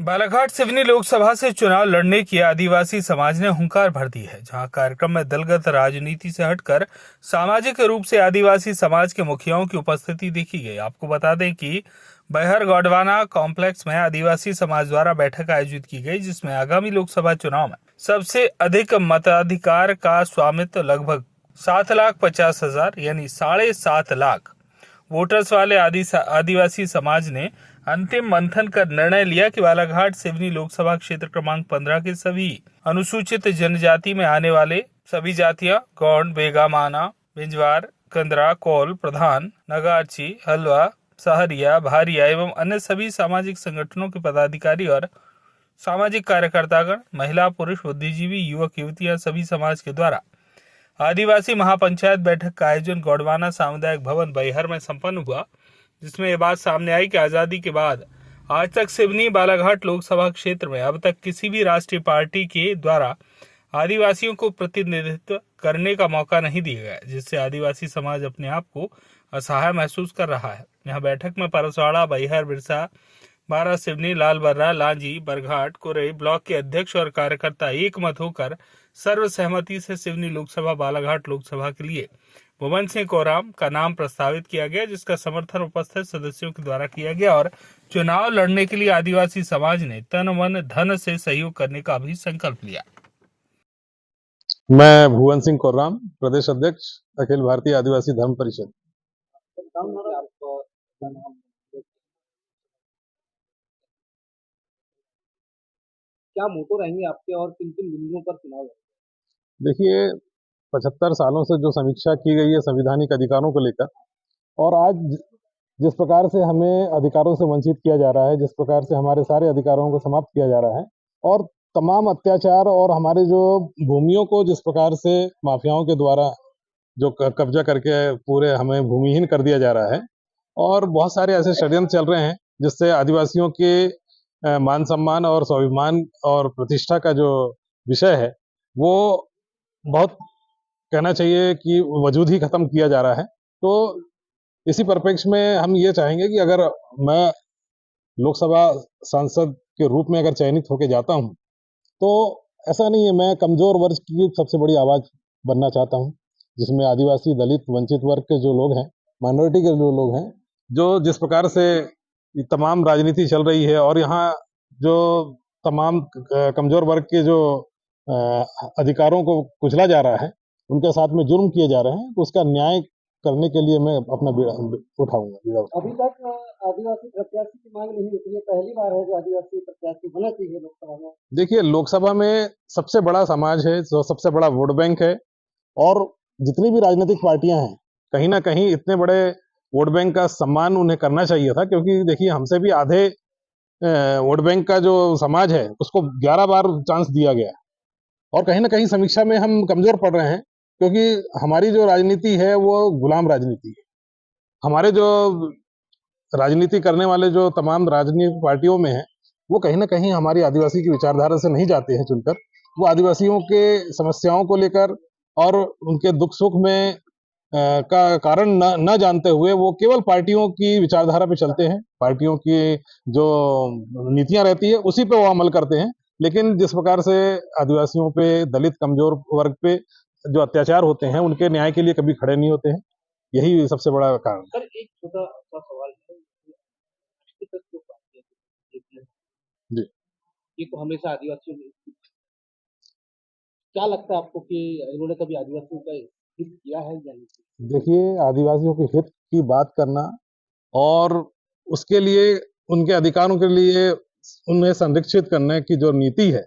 बालाघाट सिवनी लोकसभा से चुनाव लड़ने की आदिवासी समाज ने हुंकार भर दी है, जहां कार्यक्रम में दलगत राजनीति से हटकर सामाजिक रूप से आदिवासी समाज के मुखियाओं की उपस्थिति देखी गई। आपको बता दें कि बहर गौडवाना कॉम्प्लेक्स में आदिवासी समाज द्वारा बैठक आयोजित की गई, जिसमें आगामी लोकसभा चुनाव में सबसे अधिक मताधिकार का स्वामित्व लगभग 7,50,000 यानी 7.5 लाख वोटर्स वाले आदिवासी समाज ने अंतिम मंथन कर निर्णय लिया कि बालाघाट सिवनी लोकसभा क्षेत्र क्रमांक 15 के सभी अनुसूचित जनजाति में आने वाले सभी जातियां गौंड, बेगा, माना, बिंजवार, कंदरा, कौल, प्रधान, नगारची, हलवा, सहरिया, भारिया एवं अन्य सभी सामाजिक संगठनों के पदाधिकारी और सामाजिक कार्यकर्तागण, महिला, पुरुष, बुद्धिजीवी, युवक, युवतियां सभी समाज के द्वारा आदिवासी महापंचायत बैठक का आयोजन गौडवाना सामुदायिक भवन बैहर में संपन्न हुआ, जिसमें ये बात सामने आई कि आजादी के बाद आज तक सिवनी बालाघाट लोकसभा क्षेत्र में अब तक किसी भी राष्ट्रीय पार्टी के द्वारा आदिवासियों को प्रतिनिधित्व करने का मौका नहीं दिया गया, जिससे आदिवासी समाज अपने आप को असहाय महसूस कर रहा है। यहाँ बैठक में परसवाड़ा, बैहर, बिरसा, बारा सिवनी, लालबर्रा, लांजी, बरघाट, कुरई ब्लॉक के अध्यक्ष और कार्यकर्ता एक मत होकर सर्वसहमति से सिवनी लोकसभा बालाघाट लोकसभा के लिए भुवन सिंह कोराम का नाम प्रस्तावित किया गया, जिसका समर्थन उपस्थित सदस्यों के द्वारा किया गया और चुनाव लड़ने के लिए आदिवासी समाज ने तन मन धन से सहयोग करने का भी संकल्प लिया। मैं भुवन सिंह कोराम, प्रदेश अध्यक्ष अखिल भारतीय आदिवासी धर्म परिषद। क्या मोटो रहेंगे आपके और किन किन बिंदुओं पर चुनाव है? देखिए, 75 सालों से जो समीक्षा की गई है संवैधानिक अधिकारों को लेकर, और आज जिस प्रकार से हमें अधिकारों से वंचित किया जा रहा है, जिस प्रकार से हमारे सारे अधिकारों को समाप्त किया जा रहा है और तमाम अत्याचार और हमारे जो भूमियों को जिस प्रकार से माफियाओं के द्वारा जो कब्जा करके पूरे हमें भूमिहीन कर दिया जा रहा है, और बहुत सारे ऐसे षड्यंत्र चल रहे हैं जिससे आदिवासियों के मान सम्मान और स्वाभिमान और प्रतिष्ठा का जो विषय है वो बहुत कहना चाहिए कि वजूद ही खत्म किया जा रहा है। तो इसी परिप्रेक्ष्य में हम ये चाहेंगे कि अगर मैं लोकसभा सांसद के रूप में अगर चयनित होकर जाता हूं, तो ऐसा नहीं है, मैं कमजोर वर्ग की सबसे बड़ी आवाज बनना चाहता हूं, जिसमें आदिवासी, दलित, वंचित वर्ग के जो लोग हैं, माइनॉरिटी के जो लोग हैं, जो जिस प्रकार से तमाम राजनीति चल रही है और यहाँ जो तमाम कमजोर वर्ग के जो अधिकारों को कुचला जा रहा है, उनके साथ में जुर्म किए जा रहे हैं, तो उसका न्याय करने के लिए मैं अपना उठाऊंगा। अभी तक आदिवासी प्रत्याशी की मांग नहीं होती है, पहली बार है जो आदिवासी प्रत्याशी होना चाहिए लोकसभा में। देखिए, लोकसभा में सबसे बड़ा समाज है, सबसे बड़ा वोट बैंक है, और जितनी भी राजनीतिक पार्टियां हैं, कहीं ना कहीं इतने बड़े वोट बैंक का सम्मान उन्हें करना चाहिए था, क्योंकि देखिए हमसे भी आधे वोट बैंक का जो समाज है उसको 11 बार चांस दिया गया, और कहीं ना कहीं समीक्षा में हम कमजोर पड़ रहे हैं, क्योंकि हमारी जो राजनीति है वो गुलाम राजनीति है। हमारे जो राजनीति करने वाले जो तमाम राजनीतिक पार्टियों में है, वो कहीं ना कहीं हमारी आदिवासी की विचारधारा से नहीं जाते हैं चुनकर। वो आदिवासियों के समस्याओं को लेकर और उनके दुख सुख में का कारण न जानते हुए वो केवल पार्टियों की विचारधारा पे चलते हैं, पार्टियों की जो नीतियां रहती है उसी पे वो अमल करते हैं। लेकिन जिस प्रकार से आदिवासियों पे, दलित, कमजोर वर्ग पे जो अत्याचार होते हैं, उनके न्याय के लिए कभी खड़े नहीं होते हैं। यही सबसे बड़ा कारण। सर, एक छोटा सा सवाल है, अभी तक जो पार्टियां जी, ये तो हमेशा आदिवासियों में, क्या लगता है आपको कि इन्होंने कभी आदिवासियों का हित किया है या नहीं? देखिए, आदिवासियों के हित की बात करना और उसके लिए, उनके अधिकारों के लिए उन्हें संरक्षित करने की जो नीति है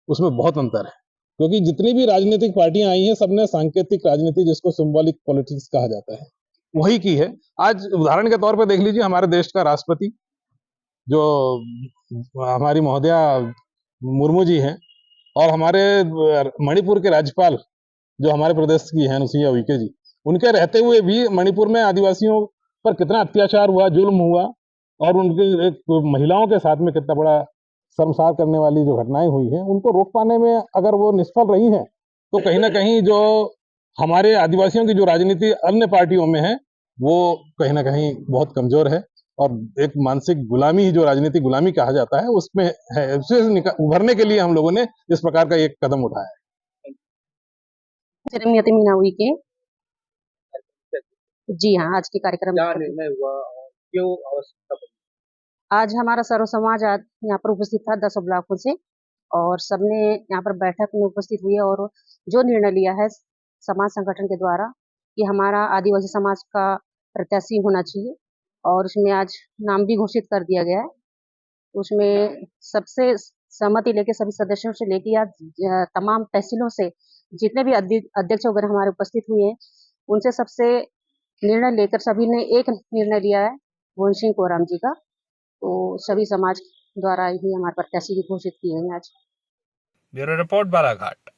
उसमें बहुत अंतर है, क्योंकि जितनी भी राजनीतिक पार्टियां आई हैं सबने सांकेतिक राजनीति, जिसको सिंबॉलिक पॉलिटिक्स कहा जाता है, वही की है। आज उदाहरण के तौर पर देख लीजिए, हमारे देश का राष्ट्रपति जो हमारी महोदया मुर्मू जी हैं, और हमारे मणिपुर के राज्यपाल जो हमारे प्रदेश की हैं, अनुसुईया उइके जी, उनके रहते हुए भी मणिपुर में आदिवासियों पर कितना अत्याचार हुआ, जुल्म हुआ, और उनके एक महिलाओं के साथ में कितना बड़ा शर्मसार करने वाली जो घटनाएं हुई हैं, उनको रोक पाने में अगर वो निष्फल रही हैं, तो कहीं ना कहीं जो हमारे आदिवासियों की जो राजनीति अन्य पार्टियों में है वो कहीं ना कहीं बहुत कमजोर है। और एक मानसिक गुलामी, जो राजनीतिक गुलामी कहा जाता है, उसमें है। उससे उभरने के लिए हम लोगों ने इस प्रकार का एक कदम उठाया है। जरमियत मीनावी के जी हाँ, आज के कार्यक्रम क्या निर्णय हुआ और क्यों आवश्यकता पड़ी? आज हमारा सर्व समाज आज यहाँ पर उपस्थित था 10 ब्लॉकों से और सबने यहाँ पर बैठक में उपस्थित हुए और जो निर्णय लिया है समाज संगठन के द्वारा कि हमारा आदिवासी समाज का प्रत्याशी होना चाहिए और उसमें आज नाम भी घोषित कर दिया गया है। उसमें सबसे सहमति लेके सभी सदस्यों से लेके आज तमाम तहसीलों से जितने भी अध्यक्ष वगैरह हमारे उपस्थित हुए हैं, उनसे सबसे निर्णय लेकर सभी ने एक निर्णय लिया है मोहन सिंह कोराम जी का। तो सभी समाज द्वारा ही हमारे प्रत्याशी भी घोषित किए हैं आज। Bureau report Balaghat.